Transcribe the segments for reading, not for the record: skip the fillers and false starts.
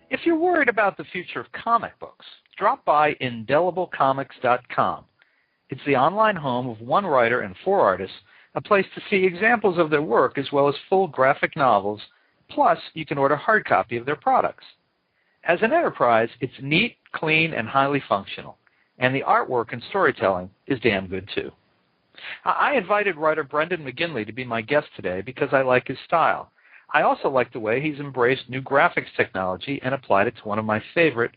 If you're worried about the future of comic books, drop by IndelibleComics.com. It's the online home of one writer and 4 artists, a place to see examples of their work as well as full graphic novels, plus you can order a hard copy of their products. As an enterprise, it's neat, clean, and highly functional, and the artwork and storytelling is damn good too. I invited writer Brendan McGinley to be my guest today because I like his style. I also like the way he's embraced new graphics technology and applied it to one of my favorite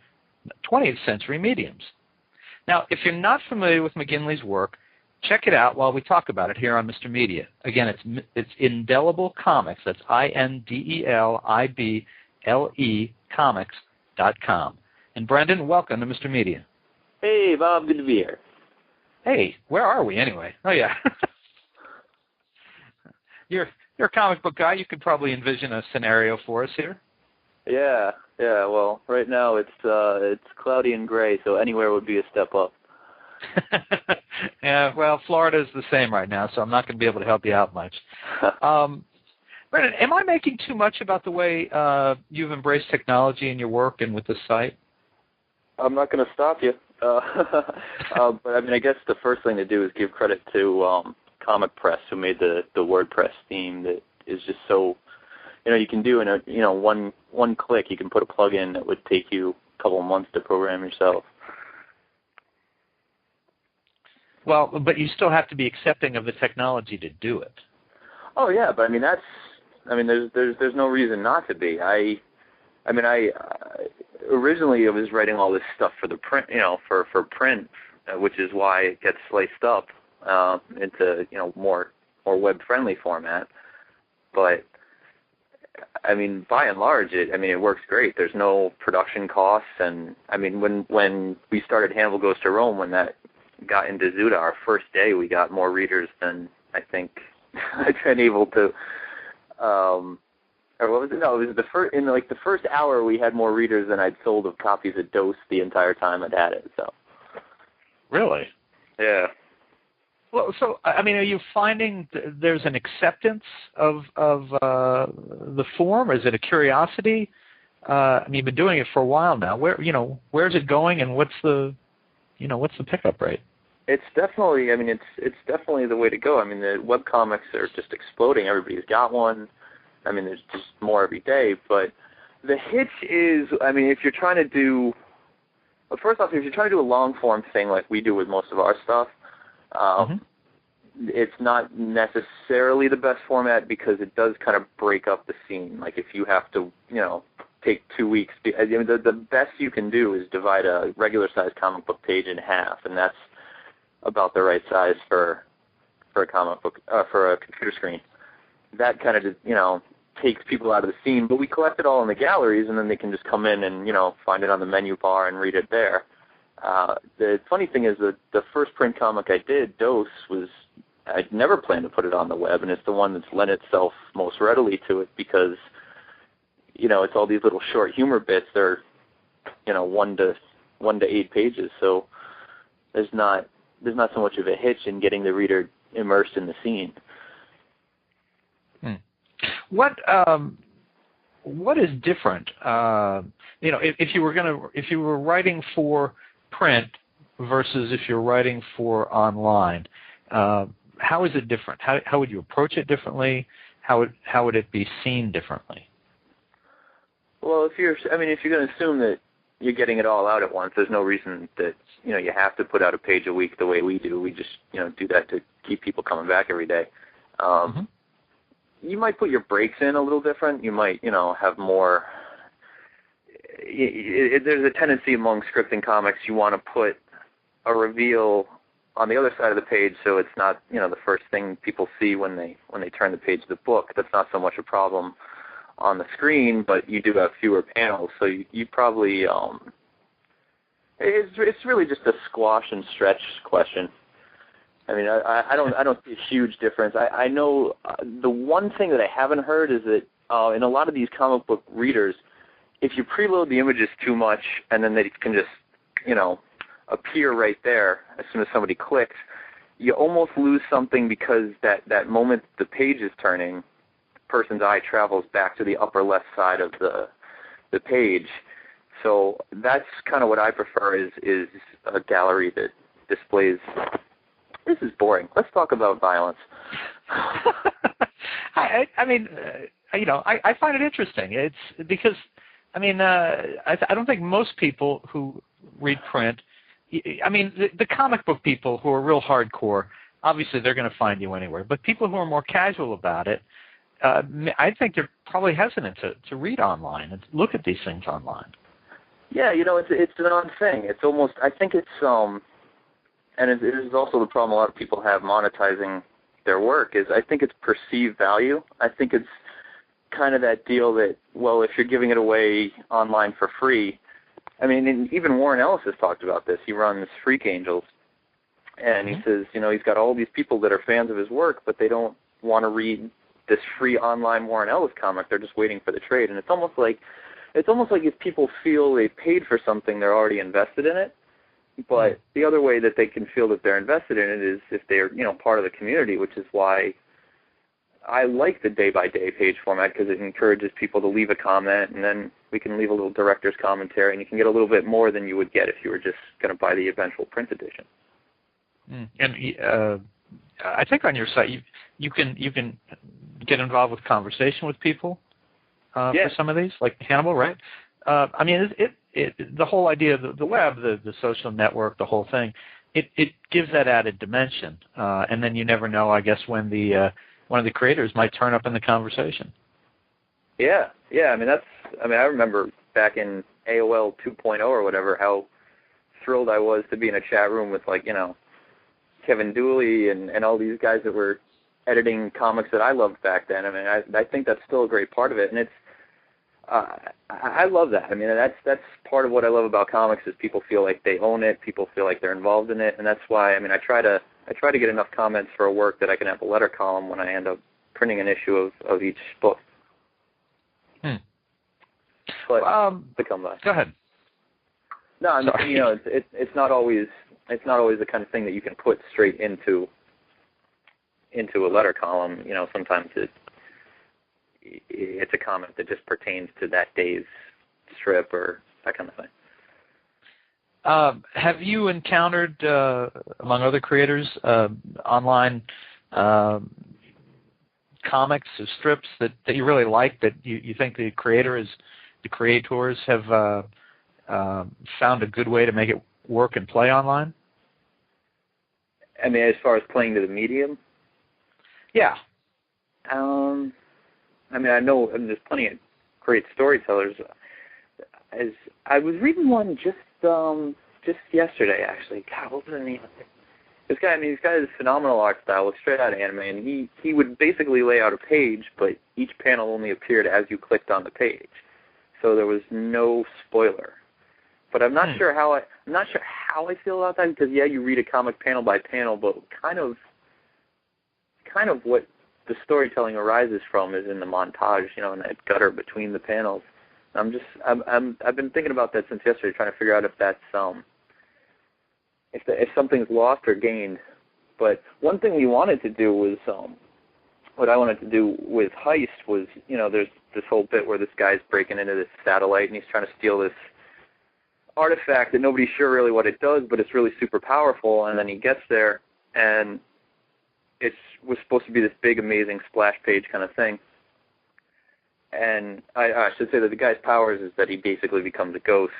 20th century mediums. Now, if you're not familiar with McGinley's work, check it out while we talk about it here on Mr. Media. Again, it's Indelible Comics. That's INDELIBLE Comics.com. And Brendan, welcome to Mr. Media. Hey, Bob, good to be here. Hey, where are we anyway? Oh, yeah. You're a comic book guy. You could probably envision a scenario for us here. Yeah. Well, right now it's cloudy and gray, so anywhere would be a step up. Yeah, well, Florida is the same right now, so I'm not going to be able to help you out much. Brendan, am I making too much about the way you've embraced technology in your work and with the site? I'm not going to stop you. But I mean, I guess the first thing to do is give credit to Comic Press, who made the WordPress theme that is just so, you can do in one click. You can put a plug-in that would take you a couple of months to program yourself. Well, but you still have to be accepting of the technology to do it. Oh yeah, but I mean there's no reason not to be. I originally I was writing all this stuff for the print, for print, which is why it gets sliced up into more web-friendly format. But I mean, by and large, it works great. There's no production costs, and I mean, when we started Hannibal Goes to Rome, when that got into Zuda, our first day, we got more readers than I think I've been able to. Or what was it? No, it was the first hour we had more readers than I'd sold of copies of Dose the entire time I'd had it. So. Really? Yeah. Well, so I mean, are you finding there's an acceptance of the form? Is it a curiosity? I mean, you've been doing it for a while now. Where's it going, and what's the pickup rate? It's definitely. I mean, it's definitely the way to go. I mean, the webcomics are just exploding. Everybody's got one. I mean, there's just more every day. But the hitch is, I mean, if you're trying to do, well, first off, if you're trying to do a long form thing like we do with most of our stuff, it's not necessarily the best format because it does kind of break up the scene. Like if you have to, take 2 weeks, I mean, the best you can do is divide a regular sized comic book page in half, and that's about the right size for a comic book, for a computer screen. That kind of just, takes people out of the scene, but we collect it all in the galleries, and then they can just come in and, find it on the menu bar and read it there. The funny thing is that the first print comic I did, Dose, I'd never planned to put it on the web, and it's the one that's lent itself most readily to it because, it's all these little short humor bits. They're, 1 to 8 pages, so there's not so much of a hitch in getting the reader immersed in the scene. What is different? If you were writing for print versus if you're writing for online, how is it different? How would you approach it differently? How would it be seen differently? Well, if you're going to assume that you're getting it all out at once, there's no reason that you have to put out a page a week the way we do. We just do that to keep people coming back every day. You might put your breaks in a little different. You might, have more. There's a tendency among scripting comics you want to put a reveal on the other side of the page, so it's not, the first thing people see when they turn the page of the book. That's not so much a problem on the screen, but you do have fewer panels, so you probably. It's really just a squash and stretch question. I mean, I don't see a huge difference. I know the one thing that I haven't heard is that in a lot of these comic book readers, if you preload the images too much and then they can just, appear right there as soon as somebody clicks, you almost lose something because that moment the page is turning, the person's eye travels back to the upper left side of the page, So that's kind of what I prefer is a gallery that displays. This is boring. Let's talk about violence. I find it interesting. It's because, I don't think most people who read print, the comic book people who are real hardcore, obviously they're going to find you anywhere. But people who are more casual about it, I think they're probably hesitant to read online and look at these things online. Yeah, it's an odd thing. It's almost, I think it's, and it is also the problem a lot of people have monetizing their work, is I think it's perceived value. I think it's kind of that deal that, well, if you're giving it away online for free, and even Warren Ellis has talked about this. He runs Freak Angels, and he says, he's got all these people that are fans of his work, but they don't want to read this free online Warren Ellis comic. They're just waiting for the trade, and it's almost like if people feel they paid for something, they're already invested in it. But the other way that they can feel that they're invested in it is if they're, part of the community, which is why I like the day-by-day page format, because it encourages people to leave a comment, and then we can leave a little director's commentary, and you can get a little bit more than you would get if you were just going to buy the eventual print edition. And I think on your site you can get involved with conversation with people for some of these, like Hannibal, right? The whole idea of the web, the social network, the whole thing, it gives that added dimension, and then you never know, I guess, when one of the creators might turn up in the conversation. Yeah. I remember back in AOL 2.0 or whatever, how thrilled I was to be in a chat room with, Kevin Dooley and all these guys that were editing comics that I loved back then. I think that's still a great part of it, and it's I love that. That's part of what I love about comics is people feel like they own it, people feel like they're involved in it, and that's why I try to get enough comments for a work that I can have a letter column when I end up printing an issue of each book. But to come by. Go ahead. No, it's not always the kind of thing that you can put straight into a letter column. Sometimes it's a comment that just pertains to that day's strip or that kind of thing. Have you encountered, among other creators, online comics or strips that you really like, that you think the creators have found a good way to make it work and play online? As far as playing to the medium? Yeah. I know there's plenty of great storytellers. As I was reading one just yesterday, actually. God, what was the name of it? This guy has phenomenal art style, with straight out of anime, and he would basically lay out a page, but each panel only appeared as you clicked on the page, so there was no spoiler. But I'm not sure how I feel about that, because you read a comic panel by panel, but kind of what the storytelling arises from is in the montage, in that gutter between the panels. I've been thinking about that since yesterday, trying to figure out if that's if something's lost or gained. But one thing we wanted to do was what I wanted to do with Heist was, there's this whole bit where this guy's breaking into this satellite and he's trying to steal this artifact that nobody's sure really what it does, but it's really super powerful. And then he gets there, and it was supposed to be this big, amazing splash page kind of thing. And I should say that the guy's powers is that he basically becomes a ghost,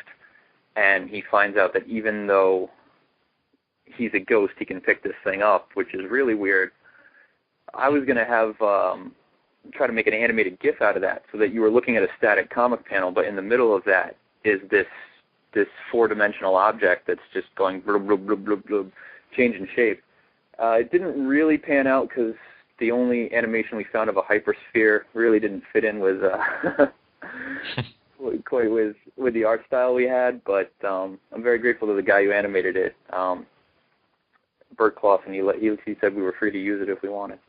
and he finds out that even though he's a ghost, he can pick this thing up, which is really weird. I was going to have try to make an animated GIF out of that, so that you were looking at a static comic panel, but in the middle of that is this four-dimensional object that's just going blub, blub, blub, blub, blub, changing shape. It didn't really pan out because the only animation we found of a hypersphere really didn't fit in with quite with the art style we had. But I'm very grateful to the guy who animated it, Bert Clausen. He said we were free to use it if we wanted.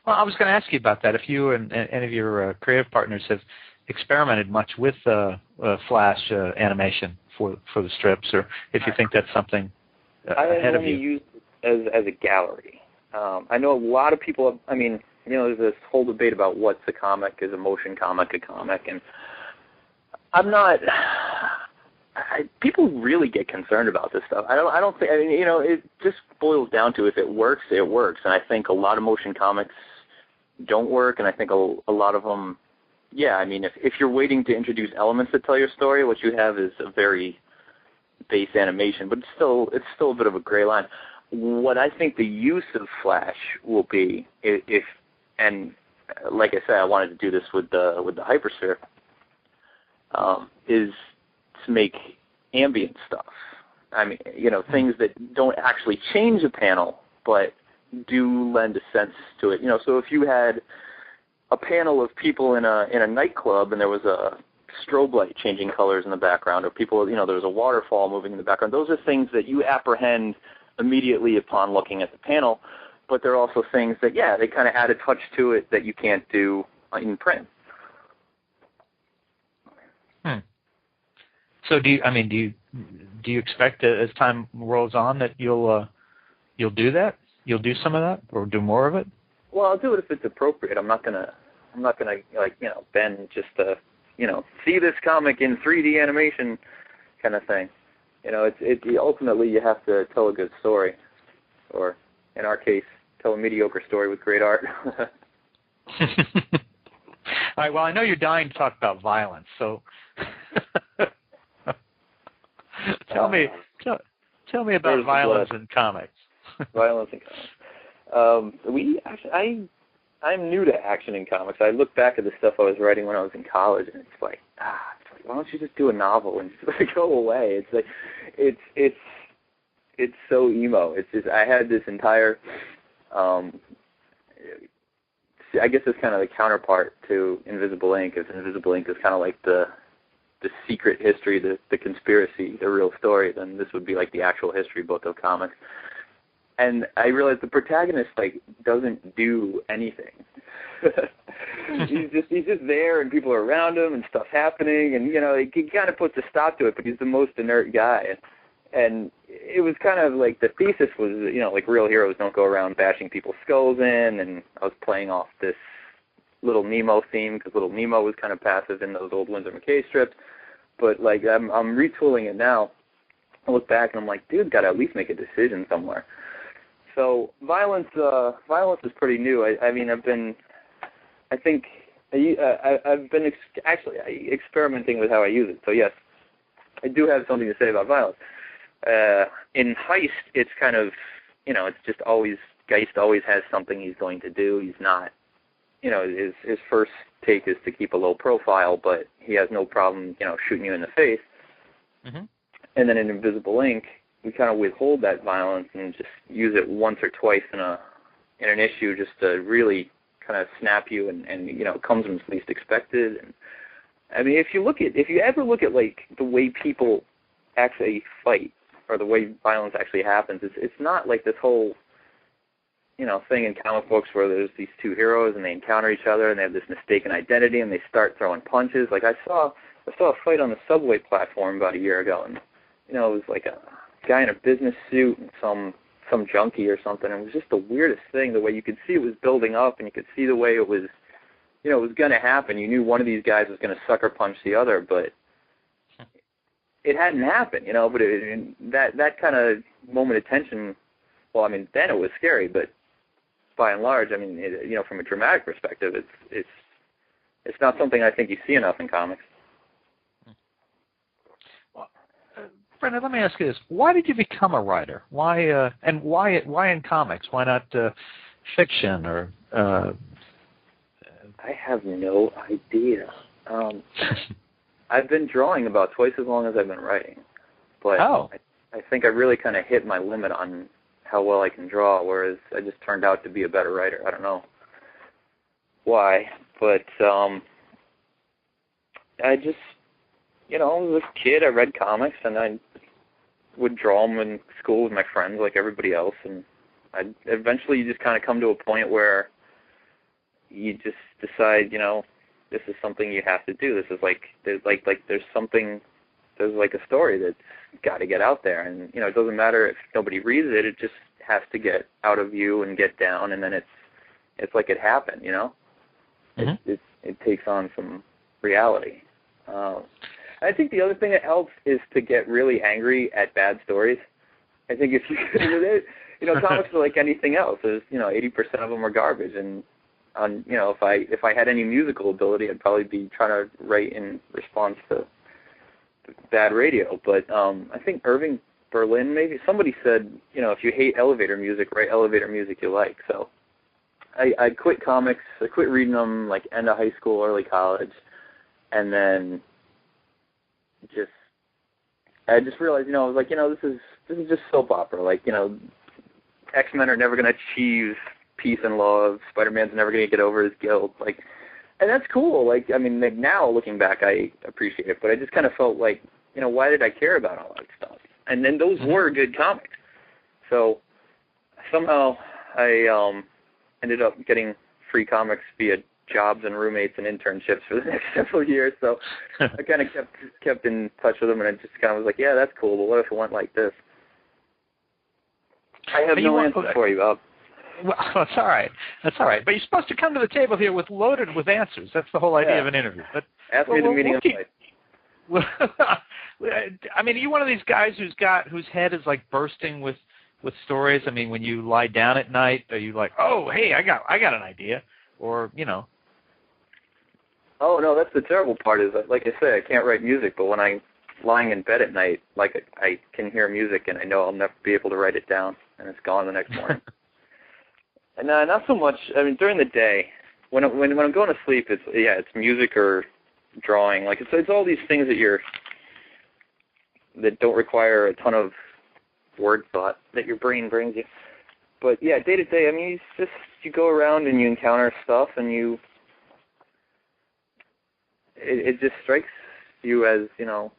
Well, I was going to ask you about that. If you and any of your creative partners have experimented much with Flash animation for the strips, or if you think that's something ahead of you. I used it as a gallery. I know a lot of people. There's this whole debate about what's a comic. Is a motion comic a comic? And I'm not. People really get concerned about this stuff. I don't think. I mean, it just boils down to if it works, it works. And I think a lot of motion comics don't work, and I think a lot of them. Yeah, I mean, if you're waiting to introduce elements that tell your story, what you have is a very base animation, but it's still a bit of a gray line. What I think the use of Flash will be, if and like I said, I wanted to do this with the Hypersphere, is to make ambient stuff. I mean, things that don't actually change a panel, but do lend a sense to it. So if you had a panel of people in a nightclub and there was a strobe light changing colors in the background, or people, there was a waterfall moving in the background, those are things that you apprehend immediately upon looking at the panel, but they're also things that, they kind of add a touch to it that you can't do in print. So do you expect that as time rolls on that you'll do that? You'll do some of that, or do more of it? Well, I'll do it if it's appropriate. I'm not gonna bend just to see this comic in 3D animation kind of thing. Ultimately you have to tell a good story, or in our case, tell a mediocre story with great art. All right. Well, I know you're dying to talk about violence, so tell me about violence in comics. Violence in comics. I'm new to action in comics. I look back at the stuff I was writing when I was in college, and it's like, why don't you just do a novel and just go away? It's like, it's so emo. It's just, I had this entire, I guess it's kind of the counterpart to Invisible Ink. If Invisible Ink is kind of like the secret history, the conspiracy, the real story, then this would be like the actual history book of comics. And I realized the protagonist doesn't do anything. he's just there, and people are around him, and stuff's happening, and he kind of puts a stop to it. But he's the most inert guy, and it was kind of like the thesis was, like real heroes don't go around bashing people's skulls in. And I was playing off this Little Nemo theme because Little Nemo was kind of passive in those old Winsor McCay strips. But I'm retooling it now. I look back and I'm like, dude, got to at least make a decision somewhere. So violence is pretty new. I've been experimenting with how I use it. So yes, I do have something to say about violence. In Heist, it's kind of, it's just always, Geist always has something he's going to do. He's not, his first take is to keep a low profile, but he has no problem, shooting you in the face. Mm-hmm. And then in Invisible Ink, we kind of withhold that violence and just use it once or twice in an issue just to really kind of snap you, and it comes when it's least expected. And I mean, if you ever look at like the way people actually fight, or the way violence actually happens, it's not like this whole thing in comic books where there's these two heroes and they encounter each other and they have this mistaken identity and they start throwing punches. Like I saw a fight on the subway platform about a year ago, and it was like a guy in a business suit and some junkie or something. It was just the weirdest thing, the way you could see it was building up, and you could see the way it was, it was going to happen. You knew one of these guys was going to sucker punch the other, but it hadn't happened, but that kind of moment of tension, well, I mean, then it was scary, but by and large, I mean, from a dramatic perspective, it's not something I think you see enough in comics. Brendan, let me ask you this: why did you become a writer? Why in comics? Why not fiction or? I have no idea. I've been drawing about twice as long as I've been writing, but I think I really kind of hit my limit on how well I can draw, whereas I just turned out to be a better writer. I don't know why, but I just, I was a kid, I read comics, and I would draw them in school with my friends like everybody else, and eventually you just kind of come to a point where you just decide, this is something you have to do. This is there's like a story that's got to get out there, and it doesn't matter if nobody reads it. It just has to get out of you and get down, and then it's like it happened. Mm-hmm. It takes on some reality. I think the other thing that helps is to get really angry at bad stories. I think if you, comics are like anything else. There's, 80% of them are garbage, and if I had any musical ability, I'd probably be trying to write in response to bad radio. But I think Irving Berlin, maybe somebody said, if you hate elevator music, write elevator music you like. So I quit comics. I quit reading them like end of high school, early college, and then I just realized, I was like, this is just soap opera. Like, X-Men are never going to achieve peace and love. Spider-Man's never going to get over his guilt. Like, and that's cool. Like, I mean, now looking back, I appreciate it. But I just kind of felt like, why did I care about all that stuff? And then those were good comics. So somehow I ended up getting free comics via jobs and roommates and internships for the next several years. So I kind of kept in touch with them, and I just kind of was like, yeah, that's cool, but what if it went like this? I have no answer for you, Bob. Well, that's all right. That's all right. But you're supposed to come to the table here loaded with answers. That's the whole idea of an interview. But ask me the meaning of life. I mean, are you one of these guys whose head is like bursting with stories? I mean, when you lie down at night, are you like, oh, hey, I got an idea, or Oh no, that's the terrible part. Is that, like I say, I can't write music, but when I'm lying in bed at night, like I can hear music, and I know I'll never be able to write it down, and it's gone the next morning. And not so much. I mean, during the day, when I'm going to sleep, it's music or drawing. Like it's all these things that don't require a ton of word thought that your brain brings you. But yeah, day to day, I mean, you go around and you encounter stuff, and it just strikes you as,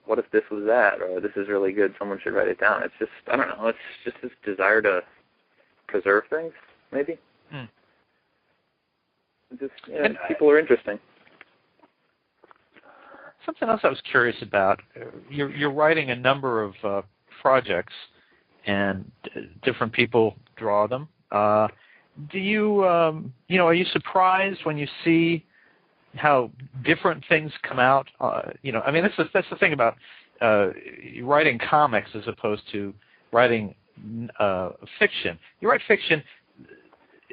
what if this was that, or this is really good, someone should write it down. It's just, I don't know, it's just this desire to preserve things, maybe. Just, people are interesting. Something else I was curious about, you're writing a number of projects, and different people draw them. Do you, are you surprised when you see how different things come out? I mean, that's the thing about writing comics as opposed to writing fiction. You write fiction,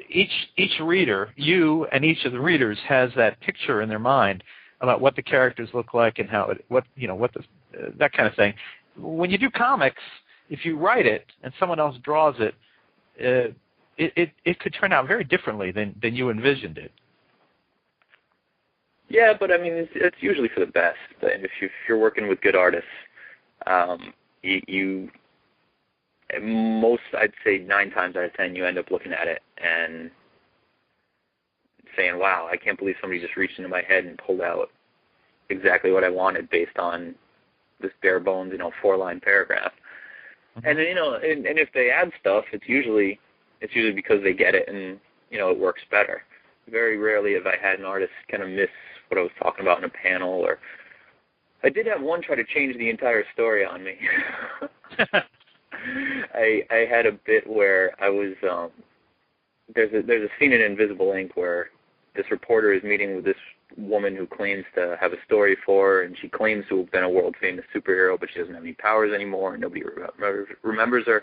each reader, you and each of the readers has that picture in their mind about what the characters look like and that kind of thing. When you do comics, if you write it and someone else draws it, it could turn out very differently than you envisioned it. Yeah, but I mean, it's usually for the best. If you're working with good artists, I'd say 9 times out of 10, you end up looking at it and saying, wow, I can't believe somebody just reached into my head and pulled out exactly what I wanted based on this bare bones, 4-line paragraph. Mm-hmm. And then, and if they add stuff, it's usually because they get it and, it works better. Very rarely have I had an artist kind of miss what I was talking about in a panel, or I did have one try to change the entire story on me. I had a bit where I was there's a scene in Invisible Ink where this reporter is meeting with this woman who claims to have a story for her, and she claims to have been a world-famous superhero, but she doesn't have any powers anymore, and nobody remembers her.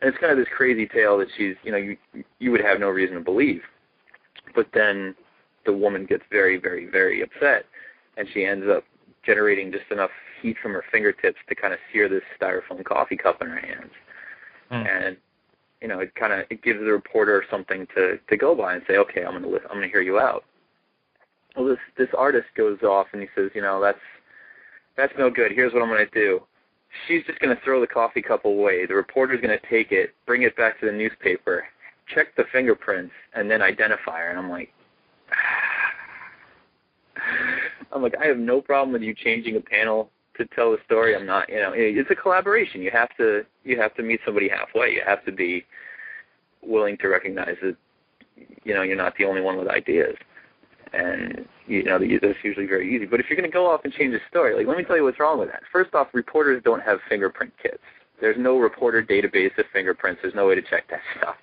And it's kind of this crazy tale that she's, you would have no reason to believe. But then the woman gets very, very, very upset, and she ends up generating just enough heat from her fingertips to kind of sear this styrofoam coffee cup in her hands. And it gives the reporter something to go by and say, okay, I'm going to hear you out. Well, this artist goes off and he says, that's no good. Here's what I'm going to do. She's just going to throw the coffee cup away. The reporter's going to take it, bring it back to the newspaper, check the fingerprints, and then identify her. And I'm like, I have no problem with you changing a panel to tell the story. I'm not, it's a collaboration. You have to meet somebody halfway. You have to be willing to recognize that, you're not the only one with ideas. And, that's usually very easy. But if you're going to go off and change the story, let me tell you what's wrong with that. First off, reporters don't have fingerprint kits. There's no reporter database of fingerprints. There's no way to check that stuff.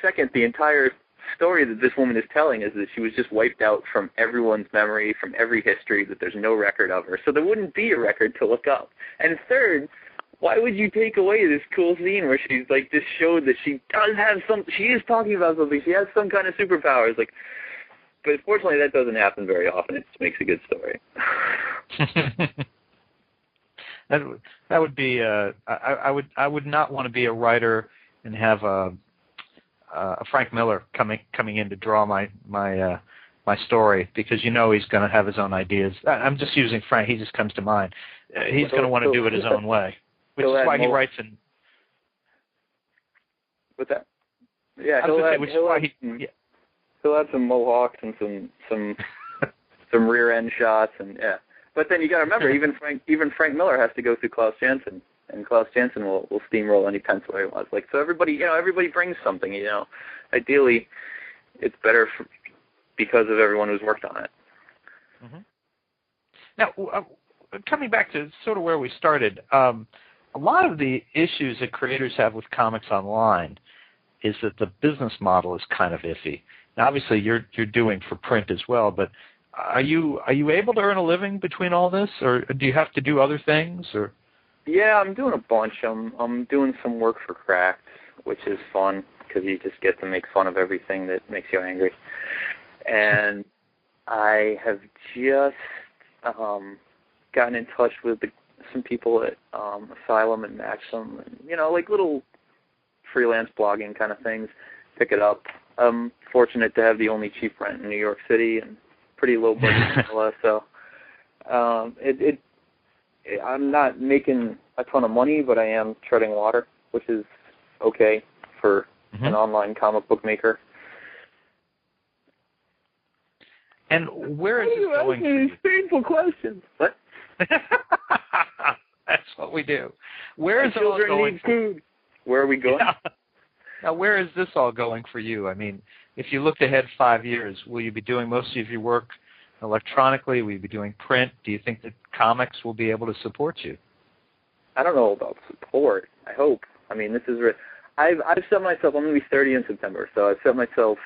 Second, the entire story that this woman is telling is that she was just wiped out from everyone's memory, from every history, that there's no record of her. So there wouldn't be a record to look up. And third, why would you take away this cool scene where she's like just showed that she does have some, she is talking about something, she has some kind of superpowers, like, but fortunately that doesn't happen very often. It just makes a good story. That would be I would not want to be a writer and have a Frank Miller coming in to draw my story, because he's going to have his own ideas. I'm just using Frank. He just comes to mind. He's going to want to do it his own way, which is why he writes in. What's that? Yeah, he'll have some mohawks and some rear end shots, and yeah. But then you got to remember, even Frank Miller has to go through Klaus Janson, and Klaus Janson will steamroll any pencil he wants. Like, so everybody brings something. Ideally, it's better because of everyone who's worked on it. Mm-hmm. Now, coming back to sort of where we started, a lot of the issues that creators have with comics online is that the business model is kind of iffy. Now, obviously, you're doing for print as well, but are you able to earn a living between all this, or do you have to do other things? Or yeah, I'm doing a bunch. I'm doing some work for Cracked, which is fun because you just get to make fun of everything that makes you angry. And I have just gotten in touch with some people at Asylum and Maxim, and like little freelance blogging kind of things. Pick it up. I'm fortunate to have the only cheap rent in New York City and pretty low budget villa, so I'm not making a ton of money, but I am treading water, which is okay for an online comic book maker. And where is this going? Asking these painful questions. What? That's what we do. Where is it all going? Food. Where are we going? Yeah. Now, where is this all going for you? I mean, if you looked ahead 5 years, will you be doing most of your work electronically? Will you be doing print? Do you think that comics will be able to support you? I don't know about support. I hope. I mean, this is I've set myself, I'm going to be 30 in September, so I've set myself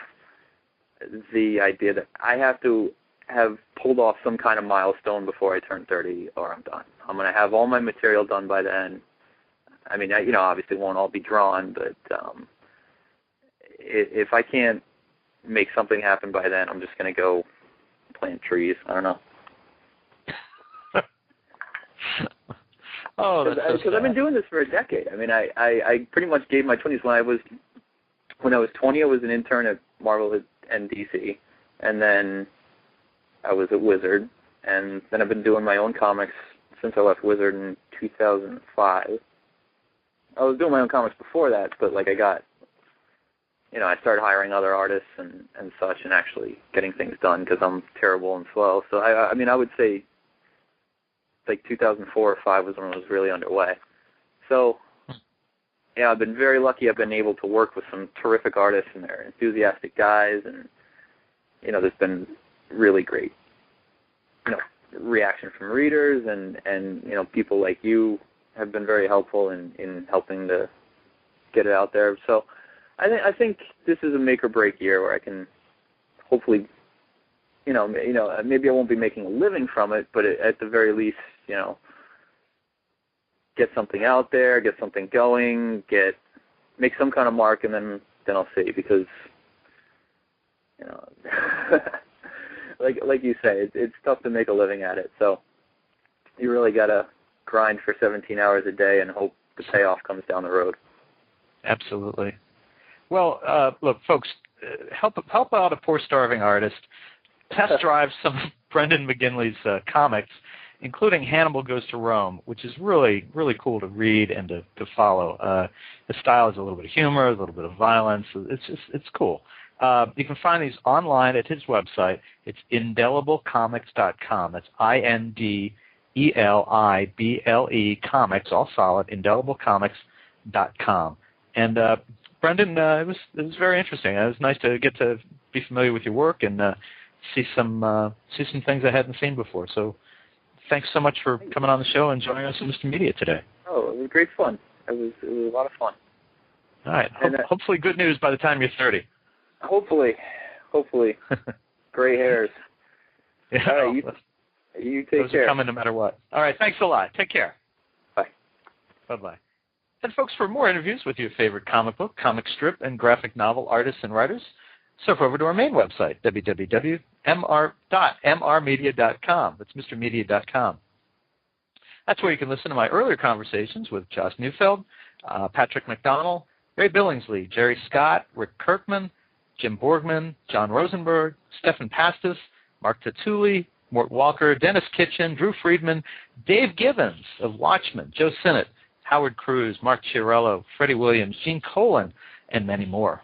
the idea that I have to have pulled off some kind of milestone before I turn 30 or I'm done. I'm going to have all my material done by then. I mean, obviously it won't all be drawn, but if I can't make something happen by then, I'm just going to go plant trees. I don't know. Oh, that's so because I've been doing this for a decade. I mean, I pretty much gave my 20s when I was 20. I was an intern at Marvel and DC, and then I was at Wizard, and then I've been doing my own comics since I left Wizard in 2005. I was doing my own comics before that, but like I started hiring other artists and such, and actually getting things done because I'm terrible and slow. So I would say like 2004 or 5 was when it was really underway. So yeah, I've been very lucky. I've been able to work with some terrific artists, and they're enthusiastic guys, and there's been really great reaction from readers, and people like you have been very helpful in helping to get it out there. So I think this is a make or break year where I can hopefully, maybe I won't be making a living from it, but at the very least, get something out there, get something going, make some kind of mark, and then I'll see, because like you say, it's tough to make a living at it. So you really got to grind for 17 hours a day and hope the payoff comes down the road. Absolutely. Well, look, folks, help out a poor starving artist. Test drive some of Brendan McGinley's comics, including Hannibal Goes to Rome, which is really, really cool to read and to follow. The style is a little bit of humor, a little bit of violence. It's cool. You can find these online at his website. It's indeliblecomics.com. That's INDELIBLE comics, all solid, indeliblecomics.com. And Brendan, it was very interesting. It was nice to get to be familiar with your work and see some things I hadn't seen before. So thanks so much for coming on the show and joining us in Mr. Media today. Oh, it was great fun. It was a lot of fun. All right. Hopefully good news by the time you're 30. Hopefully. Gray hairs. Yeah, All right, you take those care. are coming no matter what. All right, thanks a lot. Take care. Bye. Bye-bye. And folks, for more interviews with your favorite comic book, comic strip, and graphic novel artists and writers, surf over to our main website, www.mrmedia.com. That's mrmedia.com. That's where you can listen to my earlier conversations with Josh Neufeld, Patrick McDonnell, Ray Billingsley, Jerry Scott, Rick Kirkman, Jim Borgman, John Rosenberg, Stephan Pastis, Mark Tatulli, Mort Walker, Dennis Kitchen, Drew Friedman, Dave Gibbons of Watchmen, Joe Sinnott, Howard Cruz, Mark Chiarello, Freddie Williams, Gene Colan, and many more.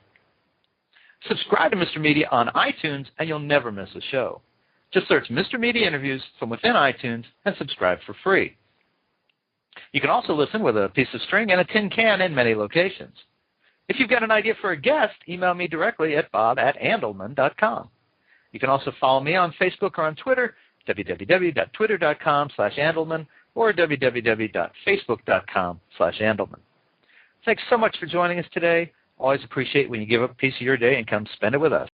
Subscribe to Mr. Media on iTunes, and you'll never miss a show. Just search Mr. Media Interviews from within iTunes and subscribe for free. You can also listen with a piece of string and a tin can in many locations. If you've got an idea for a guest, email me directly at bob@andelman.com. You can also follow me on Facebook or on Twitter, www.twitter.com/Andelman or www.facebook.com/Andelman. Thanks so much for joining us today. Always appreciate when you give up a piece of your day and come spend it with us.